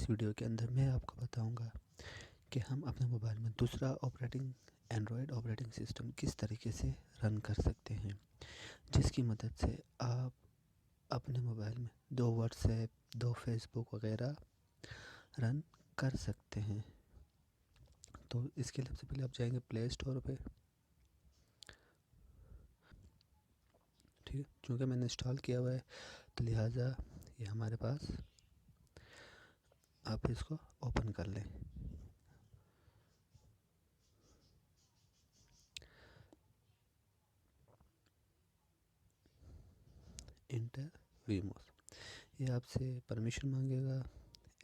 इस वीडियो के अंदर मैं आपको बताऊंगा कि हम अपने मोबाइल में दूसरा एंड्रॉयड ऑपरेटिंग सिस्टम किस तरीके से रन कर सकते हैं, जिसकी मदद से आप अपने मोबाइल में 2 व्हाट्सएप, 2 फेसबुक वगैरह रन कर सकते हैं। तो इसके लिए सबसे पहले आप जाएंगे प्ले स्टोर पे। ठीक है, चूँकि मैंने इंस्टॉल किया हुआ है तो लिहाजा ये हमारे पास, आप इसको ओपन कर लें। इंटर वीमोस, ये आपसे परमिशन मांगेगा।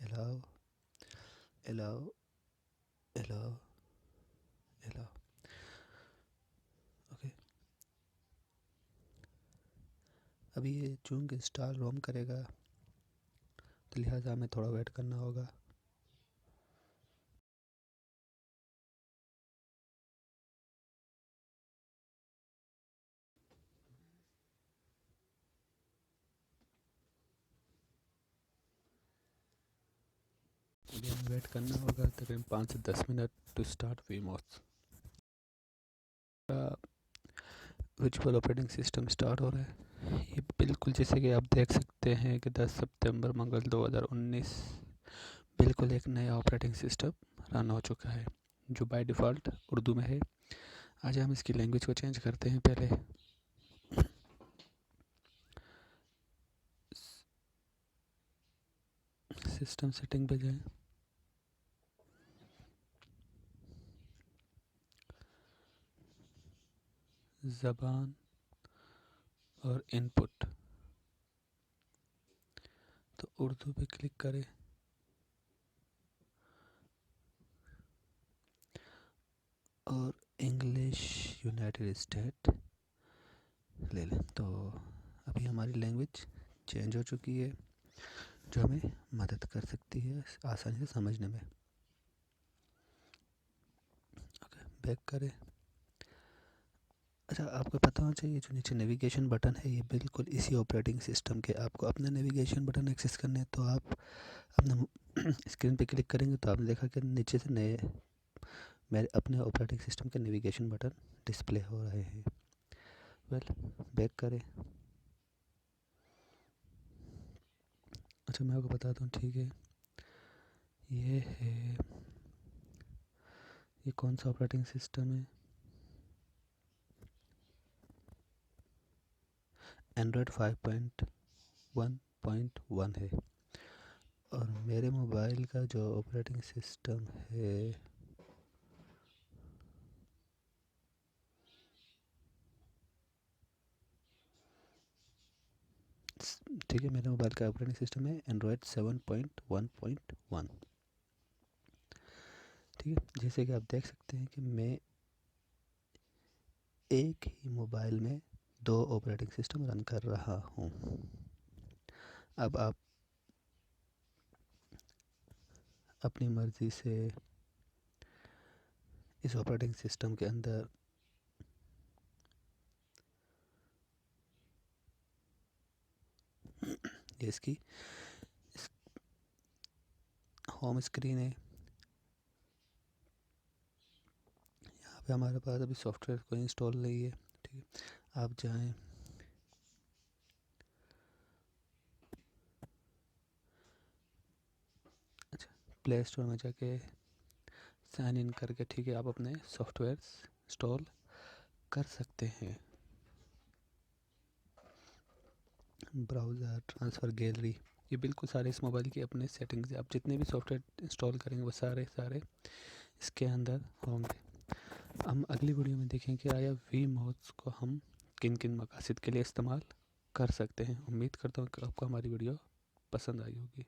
Allow allow allow allow okay. अभी ये चूँकि इंस्टॉल रोम करेगा तो लिहाजा हमें थोड़ा वेट करना होगा। अभी हमें वेट करना होगा तकरीबन 5 से 10 minute to start VMOS. Virtual operating system start हो रहा है। ये बिल्कुल जैसे कि आप देख सकते हैं कि 10 सितंबर मंगल 2019 बिल्कुल एक नया ऑपरेटिंग सिस्टम रन हो चुका है, जो बाय डिफ़ॉल्ट उर्दू में है। आज हम इसकी लैंग्वेज को चेंज करते हैं। पहले सिस्टम सेटिंग पे जाएं। ज़बान और इनपुट, तो उर्दू पे क्लिक करें और इंग्लिश यूनाइटेड स्टेट ले लें। तो अभी हमारी लैंग्वेज चेंज हो चुकी है, जो हमें मदद कर सकती है आसानी से समझने में। ओके, बैक करें। अच्छा, आपको पता होना चाहिए जो नीचे नेविगेशन बटन है ये बिल्कुल इसी ऑपरेटिंग सिस्टम के, आपको अपना नेविगेशन बटन एक्सेस करने हैं तो आप अपने स्क्रीन पे क्लिक करेंगे तो आपने देखा कि नीचे से नए मेरे अपने ऑपरेटिंग सिस्टम के नेविगेशन बटन डिस्प्ले हो रहे हैं। बैक करें। अच्छा, मैं आपको बताता हूँ। ठीक है, ये है, ये कौन सा ऑपरेटिंग सिस्टम है? एंड्रॉयड 5.1.1 है। और मेरे मोबाइल का जो ऑपरेटिंग सिस्टम है ठीक है, मेरे मोबाइल का ऑपरेटिंग सिस्टम है एंड्रॉयड 7.1.1। ठीक है, जैसे कि आप देख सकते हैं कि मैं एक ही मोबाइल में 2 ऑपरेटिंग सिस्टम रन कर रहा हूँ। अब आप अपनी मर्ज़ी से इस ऑपरेटिंग सिस्टम के अंदर ये इसकी होम स्क्रीन है। यहाँ पे हमारे पास अभी सॉफ्टवेयर कोई इंस्टॉल नहीं है। ठीक है, आप जाएं, अच्छा, प्ले स्टोर में जाके साइन इन करके, ठीक है, आप अपने सॉफ्टवेयर इंस्टॉल कर सकते हैं। ब्राउज़र, ट्रांसफ़र, गैलरी, ये बिल्कुल सारे इस मोबाइल की अपने सेटिंग्स है। आप जितने भी सॉफ्टवेयर इंस्टॉल करेंगे वो सारे इसके अंदर होंगे। हम अगली वीडियो में देखें कि आया वीमोस को हम किन किन मकासद के लिए इस्तेमाल कर सकते हैं। उम्मीद करता हूँ कि आपको हमारी वीडियो पसंद आई होगी।